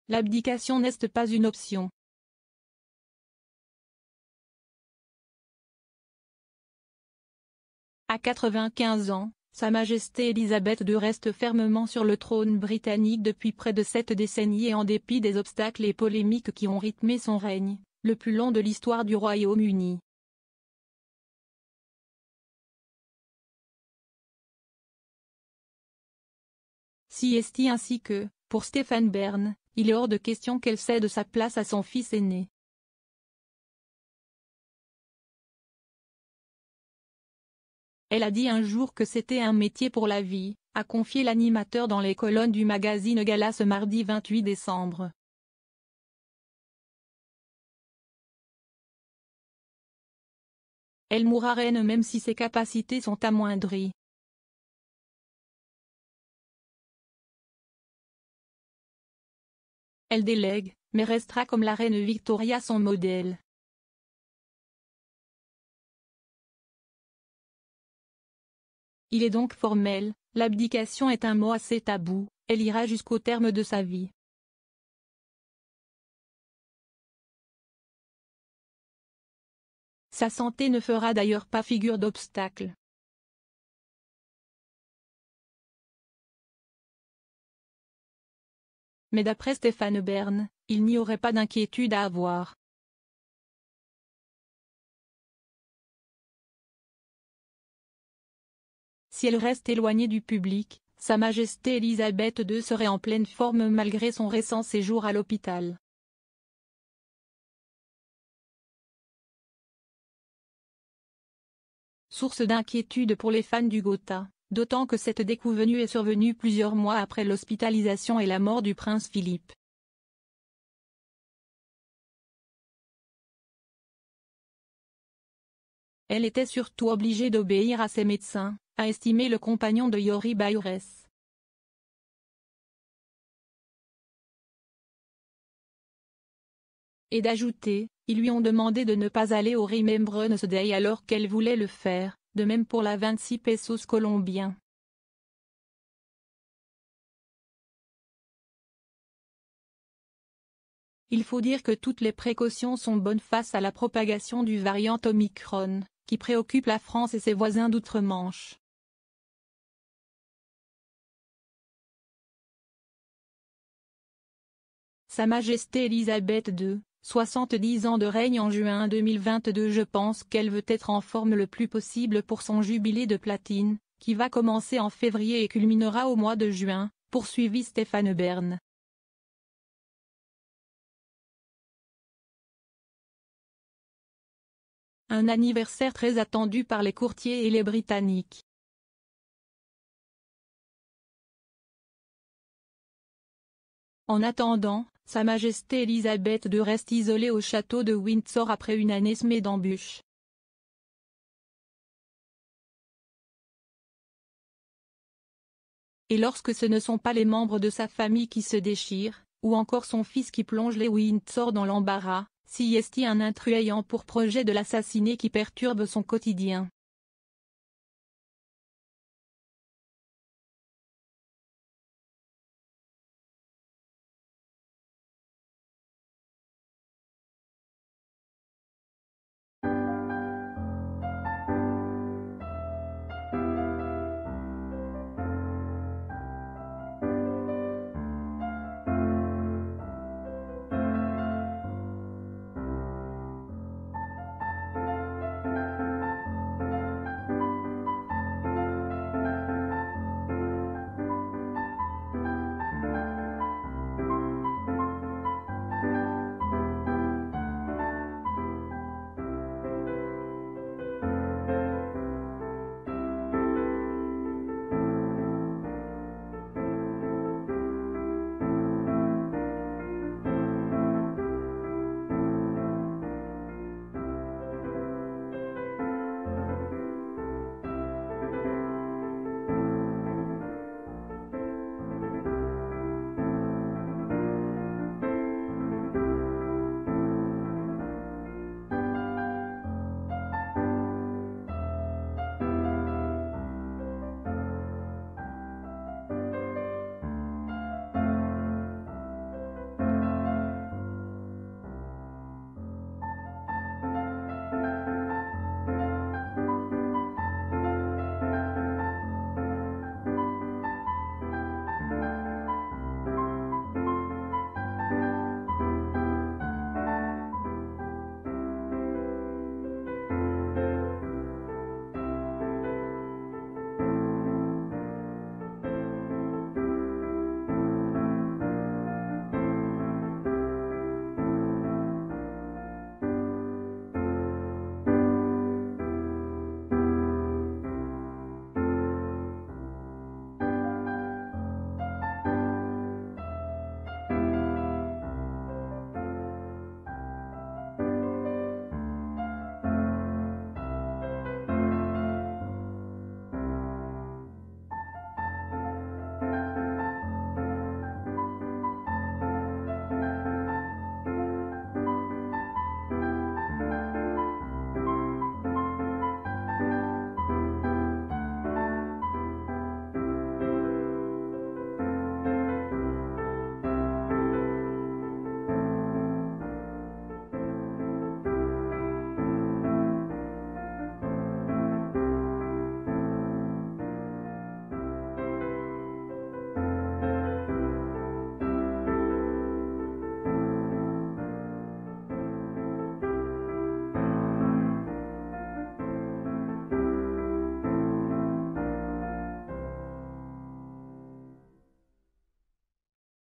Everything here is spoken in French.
l'abdication n'est pas une option. À 95 ans, Sa Majesté Elisabeth II reste fermement sur le trône britannique depuis près de 7 décennies et en dépit des obstacles et polémiques qui ont rythmé son règne, le plus long de l'histoire du Royaume-Uni. CST ainsi que, pour Stéphane Bern, il est hors de question qu'elle cède sa place à son fils aîné. Elle a dit un jour que c'était un métier pour la vie, a confié l'animateur dans les colonnes du magazine Gala ce mardi 28 décembre. Elle mourra reine même si ses capacités sont amoindries. Elle délègue, mais restera comme la reine Victoria son modèle. Il est donc formel, l'abdication est un mot assez tabou, elle ira jusqu'au terme de sa vie. Sa santé ne fera d'ailleurs pas figure d'obstacle. Mais d'après Stéphane Bern, il n'y aurait pas d'inquiétude à avoir. Si elle reste éloignée du public, Sa Majesté Elisabeth II serait en pleine forme malgré son récent séjour à l'hôpital. Source d'inquiétude pour les fans du Gotha, d'autant que cette déconvenue est survenue plusieurs mois après l'hospitalisation et la mort du prince Philippe. Elle était surtout obligée d'obéir à ses médecins, a estimé le compagnon de Yori Bayures. Et d'ajouter, ils lui ont demandé de ne pas aller au Remembrance Day alors qu'elle voulait le faire, de même pour la 26 pesos colombiens. Il faut dire que toutes les précautions sont bonnes face à la propagation du variant Omicron, qui préoccupe la France et ses voisins d'outre-Manche. Sa Majesté Elisabeth II, 70 ans de règne en juin 2022. Je pense qu'elle veut être en forme le plus possible pour son jubilé de platine, qui va commencer en février et culminera au mois de juin, poursuivit Stéphane Bern. Un anniversaire très attendu par les courtiers et les Britanniques. En attendant, Sa Majesté Elisabeth II reste isolée au château de Windsor après une année semée d'embûches. Et lorsque ce ne sont pas les membres de sa famille qui se déchirent, ou encore son fils qui plonge les Windsor dans l'embarras, si est-il un intrus ayant pour projet de l'assassiner qui perturbe son quotidien.